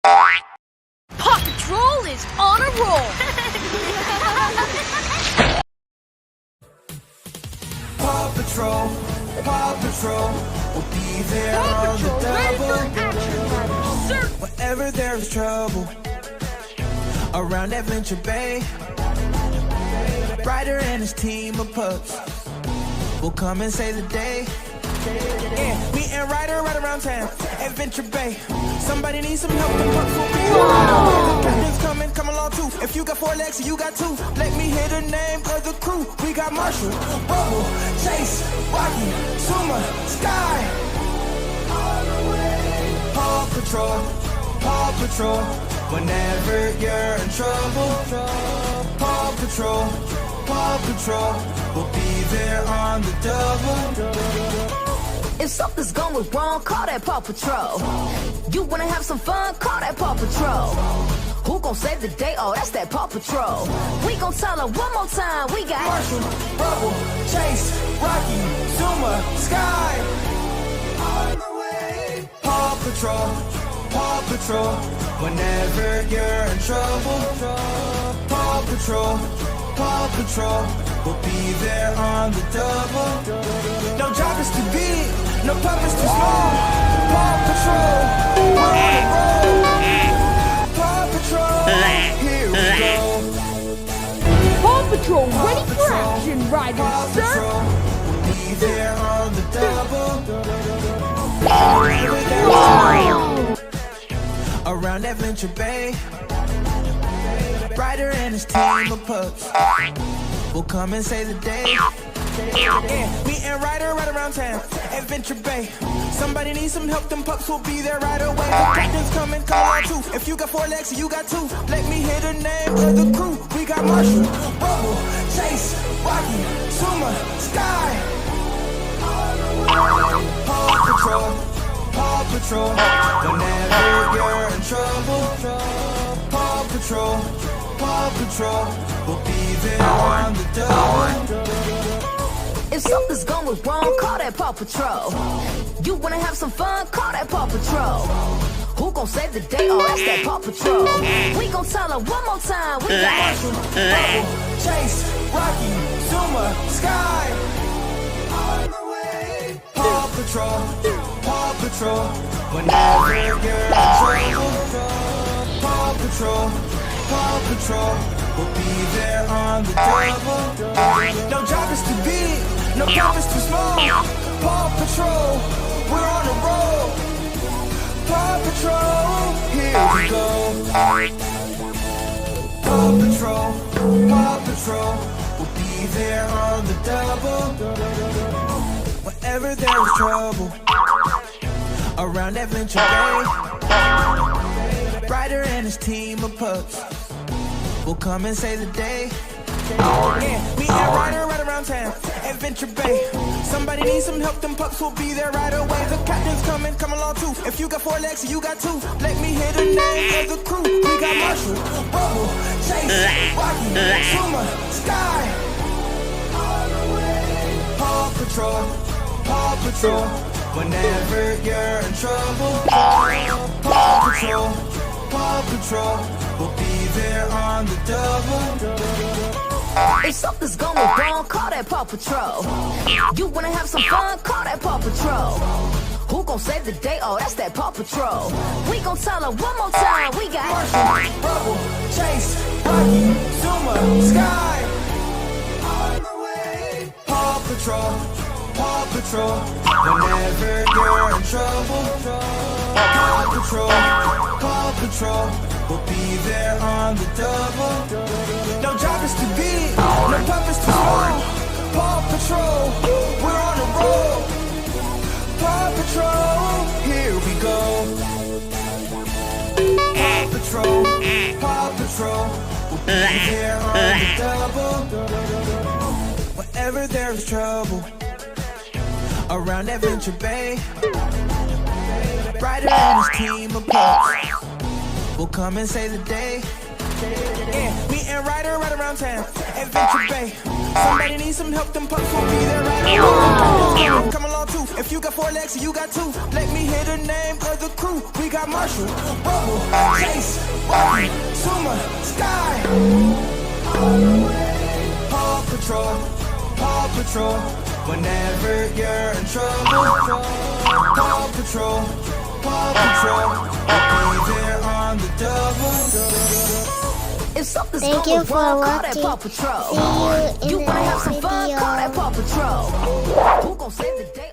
Paw Patrol is on a roll! Paw Patrol, Paw Patrol, we'll be there Paw on the Patrol, ready for double. action, Ryder. Sir! Whenever there is trouble around Adventure Bay, Ryder and his team of pups will come and save the day. Yeah, me and Ryder right around town, Adventure Bay. Somebody needs some help, the pups will be around. The captain's coming, come along too. If you got 4 legs, you got 2. Let me hear the name of the crew. We got Marshall, Bubble, Chase, Rocky, Suma, Sky. Paw Patrol, Paw Patrol. Whenever you're in trouble, Paw Patrol, Paw Patrol. We'll be there on the double. If something's going wrong, call that Paw Patrol. You wanna have some fun, call that Paw Patrol. Who gon' save the day? Oh, that's that Paw Patrol. We gon' tell her one more time, we got Marshall, Bubble, Chase, Rocky, Zuma, Sky. On the way. Paw Patrol, Paw Patrol. Whenever you're in trouble, Paw Patrol, Paw Patrol. We'll be there on the double. No job is too big, no pup is too small. Paw Patrol, we're on the road. Paw Patrol, here we go. Paw Patrol ready for Patrol, action, Ryder, Paw sir! Patrol, we'll be there on the double. Around Adventure Bay, Ryder and his team of pups will come and save the day. Yeah, me and Ryder right around town, Adventure Bay. Somebody needs some help, them pups will be there right away. The captain's coming, come on too. If you got 4 legs, you got 2. Let me hear the name of the crew. We got Marshall, Bubble, Chase, Rocky, Suma, Sky. Paw Patrol, Paw Patrol. Whenever you're in trouble, Paw Patrol, Paw Patrol. We'll be there on the double. If something's going wrong, call that Paw Patrol. You wanna have some fun, call that Paw Patrol. Who gon' save the day? Oh, that's that Paw Patrol. We gon' tell her one more time, we got Marshall, Bubble, Chase, Rocky, Zuma, Sky. On the way. Paw Patrol, Paw Patrol. Whenever you're in trouble, Paw Patrol, Paw Patrol. We'll be there on the double. No job is too big, no job is too small. Paw Patrol, we're on the road. Paw Patrol, here we go. Paw Patrol, Paw Patrol. We'll be there on the double. Whenever there's trouble around Adventure Bay, Ryder and his team of pups will come and save the day. Yeah, me and Ryder right around town, Adventure Bay. Somebody needs some help, them pups will be there right away. The captain's coming, come along too. If you got 4 legs, you got 2. Let me hear the name of the crew. We got Marshall, Bubble, Chase, Rocky, Suma, Sky. Paw Patrol, Paw Patrol. Whenever you're in trouble, Paw Patrol, Paw Patrol. We'll be there on the double. If something's going wrong, call that Paw Patrol. You wanna have some fun, call that Paw Patrol. Who gon' save the day? Oh, that's that Paw Patrol. We gon' tell her one more time, we got Marshall, Bubble, Chase, Rocky, Zuma, Sky. On the way. Paw Patrol, Paw Patrol. Whenever you're in trouble, Paw Patrol, Paw Patrol. We'll be there on the double. No job is too big, no pup is too small. Paw Patrol, we're on the road. Paw Patrol, here we go. Paw Patrol, Paw Patrol. We'll be there on the double. Whenever there's trouble around Adventure Bay, Ryder and his team of pups will come and save the day. Yeah, me and Ryder right around town, Adventure Bay. Somebody needs some help, them pups will be there right away. Come along too. If you got 4 legs, you got 2. Let me hear the name of the crew, we got Marshall, Rubble, Chase, Rocky, Suma, Sky. Paw Patrol, Paw Patrol. Whenever you're in trouble, Paw Patrol, Paw Patrol. I'll be there on the double. If something's Thank going you for wrong, call that watching. Paw Patrol. See you in You the wanna have next some fun? video. Call that Paw Patrol. Who gon' save the day?